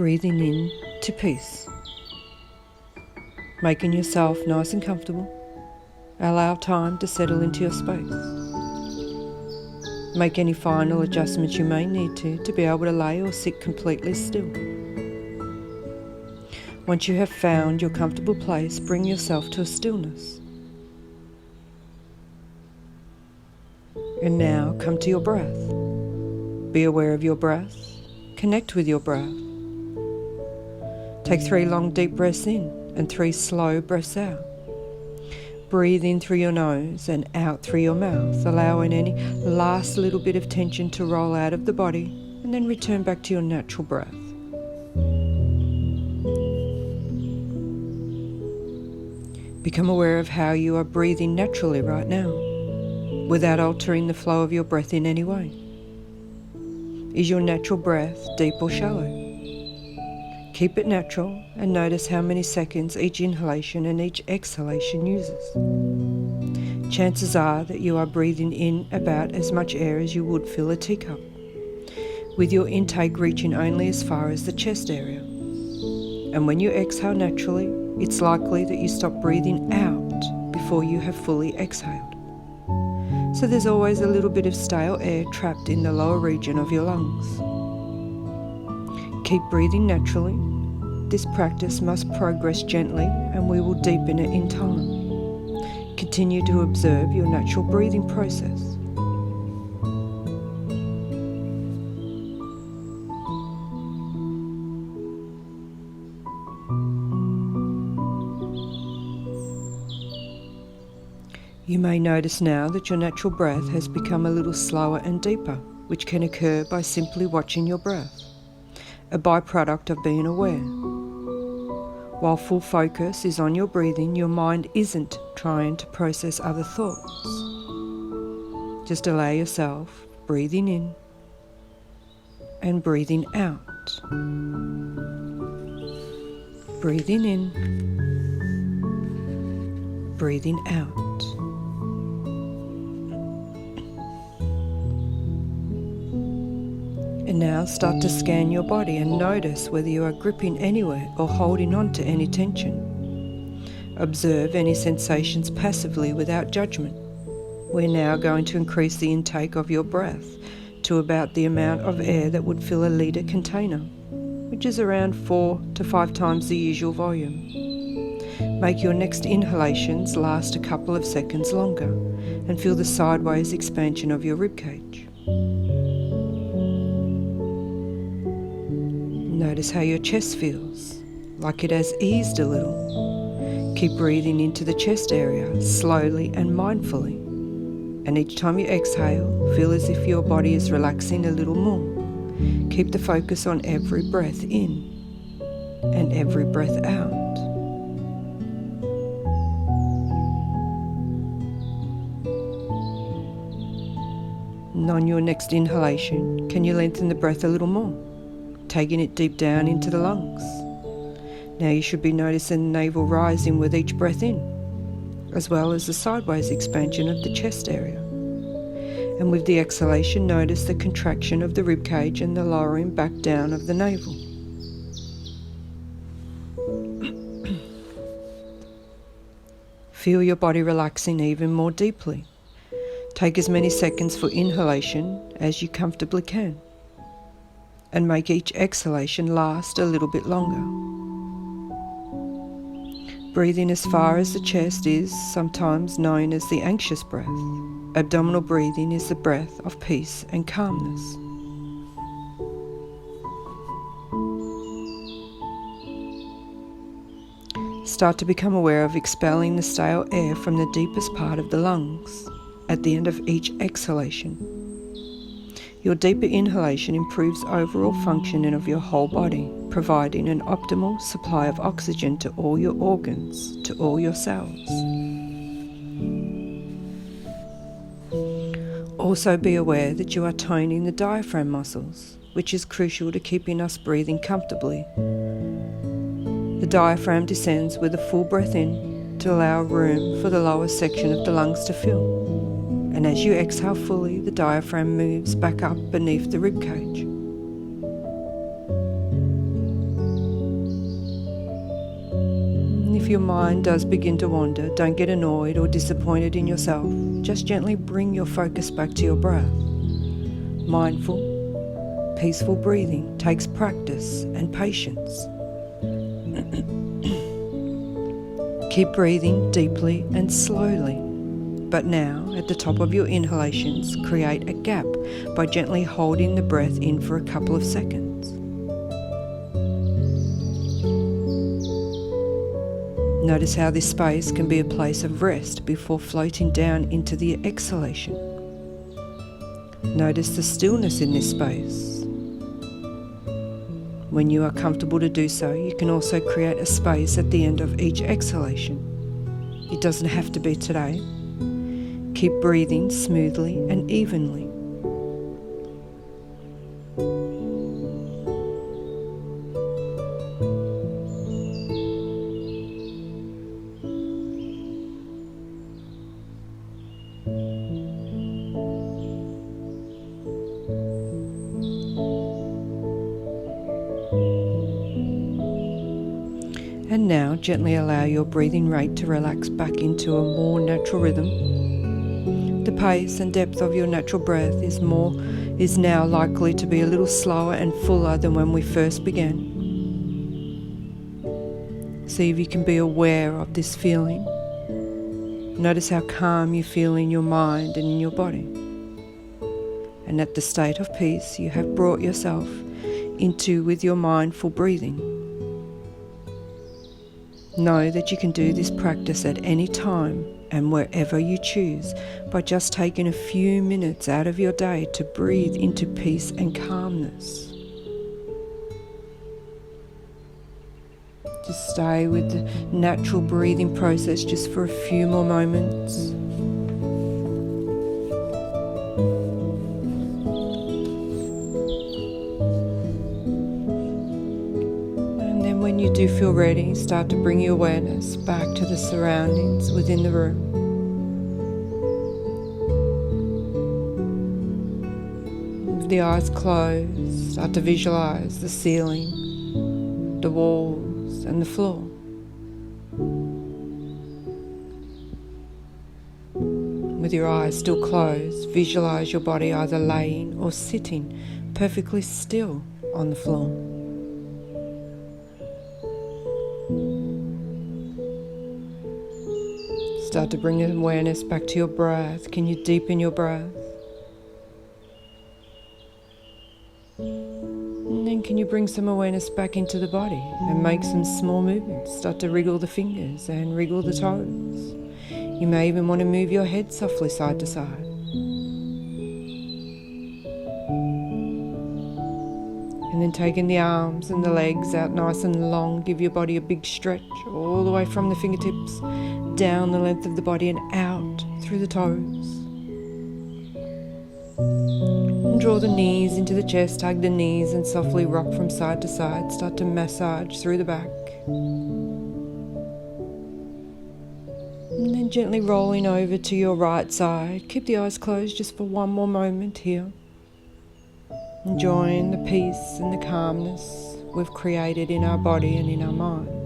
breathing in to peace. Making yourself nice and comfortable. Allow time to settle into your space. Make any final adjustments you may need to be able to lay or sit completely still. Once you have found your comfortable place, bring yourself to a stillness. And now come to your breath. Be aware of your breath. Connect with your breath. Take 3 long deep breaths in and 3 slow breaths out. Breathe in through your nose and out through your mouth, allowing any last little bit of tension to roll out of the body, and then return back to your natural breath. Become aware of how you are breathing naturally right now, without altering the flow of your breath in any way. Is your natural breath deep or shallow? Keep it natural and notice how many seconds each inhalation and each exhalation uses. Chances are that you are breathing in about as much air as you would fill a teacup, with your intake reaching only as far as the chest area. And when you exhale naturally, it's likely that you stop breathing out before you have fully exhaled. So there's always a little bit of stale air trapped in the lower region of your lungs. Keep breathing naturally. This practice must progress gently and we will deepen it in time. Continue to observe your natural breathing process. You may notice now that your natural breath has become a little slower and deeper, which can occur by simply watching your breath, a byproduct of being aware. While full focus is on your breathing, your mind isn't trying to process other thoughts. Just allow yourself breathing in and breathing out. Breathing in, breathing out. And now start to scan your body and notice whether you are gripping anywhere or holding on to any tension. Observe any sensations passively without judgment. We're now going to increase the intake of your breath to about the amount of air that would fill a litre container, which is around 4 to 5 times the usual volume. Make your next inhalations last a couple of seconds longer and feel the sideways expansion of your ribcage. Notice how your chest feels, like it has eased a little. Keep breathing into the chest area, slowly and mindfully. And each time you exhale, feel as if your body is relaxing a little more. Keep the focus on every breath in and every breath out. And on your next inhalation, can you lengthen the breath a little more, taking it deep down into the lungs? Now you should be noticing the navel rising with each breath in, as well as the sideways expansion of the chest area. And with the exhalation, notice the contraction of the ribcage and the lowering back down of the navel. Feel your body relaxing even more deeply. Take as many seconds for inhalation as you comfortably can, and make each exhalation last a little bit longer. Breathing as far as the chest is sometimes known as the anxious breath. Abdominal breathing is the breath of peace and calmness. Start to become aware of expelling the stale air from the deepest part of the lungs at the end of each exhalation. Your deeper inhalation improves overall functioning of your whole body, providing an optimal supply of oxygen to all your organs, to all your cells. Also be aware that you are toning the diaphragm muscles, which is crucial to keeping us breathing comfortably. The diaphragm descends with a full breath in to allow room for the lower section of the lungs to fill. And as you exhale fully, the diaphragm moves back up beneath the ribcage. your mind does begin to wander, don't get annoyed or disappointed in yourself. Just gently bring your focus back to your breath. Mindful, peaceful breathing takes practice and patience. Keep breathing deeply and slowly. But now, at the top of your inhalations, create a gap by gently holding the breath in for a couple of seconds. Notice how this space can be a place of rest before floating down into the exhalation. Notice the stillness in this space. When you are comfortable to do so, you can also create a space at the end of each exhalation. It doesn't have to be today. Keep breathing smoothly and evenly. And now gently allow your breathing rate to relax back into a more natural rhythm. The pace and depth of your natural breath is now likely to be a little slower and fuller than when we first began. See if you can be aware of this feeling. Notice how calm you feel in your mind and in your body. And at the state of peace you have brought yourself into with your mindful breathing. Know that you can do this practice at any time and wherever you choose by just taking a few minutes out of your day to breathe into peace and calmness. Just stay with the natural breathing process just for a few more moments. When you do feel ready, start to bring your awareness back to the surroundings within the room. With the eyes closed, start to visualize the ceiling, the walls, and the floor. With your eyes still closed, visualize your body either laying or sitting perfectly still on the floor. Start to bring awareness back to your breath. Can you deepen your breath? And then can you bring some awareness back into the body and make some small movements? Start to wriggle the fingers and wriggle the toes. You may even want to move your head softly side to side. And then taking the arms and the legs out nice and long, give your body a big stretch all the way from the fingertips down the length of the body and out through the toes. And draw the knees into the chest, hug the knees and softly rock from side to side. Start to massage through the back. And then gently rolling over to your right side. Keep the eyes closed just for one more moment here. Enjoying the peace and the calmness we've created in our body and in our mind.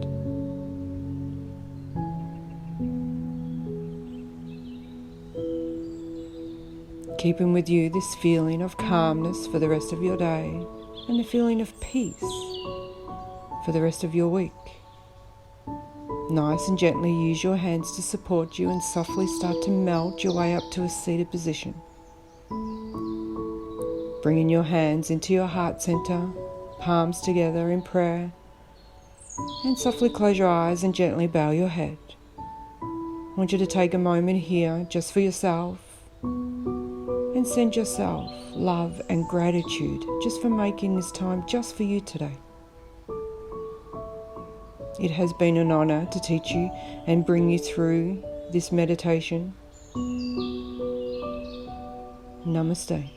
Keeping with you this feeling of calmness for the rest of your day and the feeling of peace for the rest of your week. Nice and gently use your hands to support you and softly start to melt your way up to a seated position. Bringing your hands into your heart center, palms together in prayer, and softly close your eyes and gently bow your head. I want you to take a moment here just for yourself and send yourself love and gratitude just for making this time just for you today. It has been an honor to teach you and bring you through this meditation. Namaste.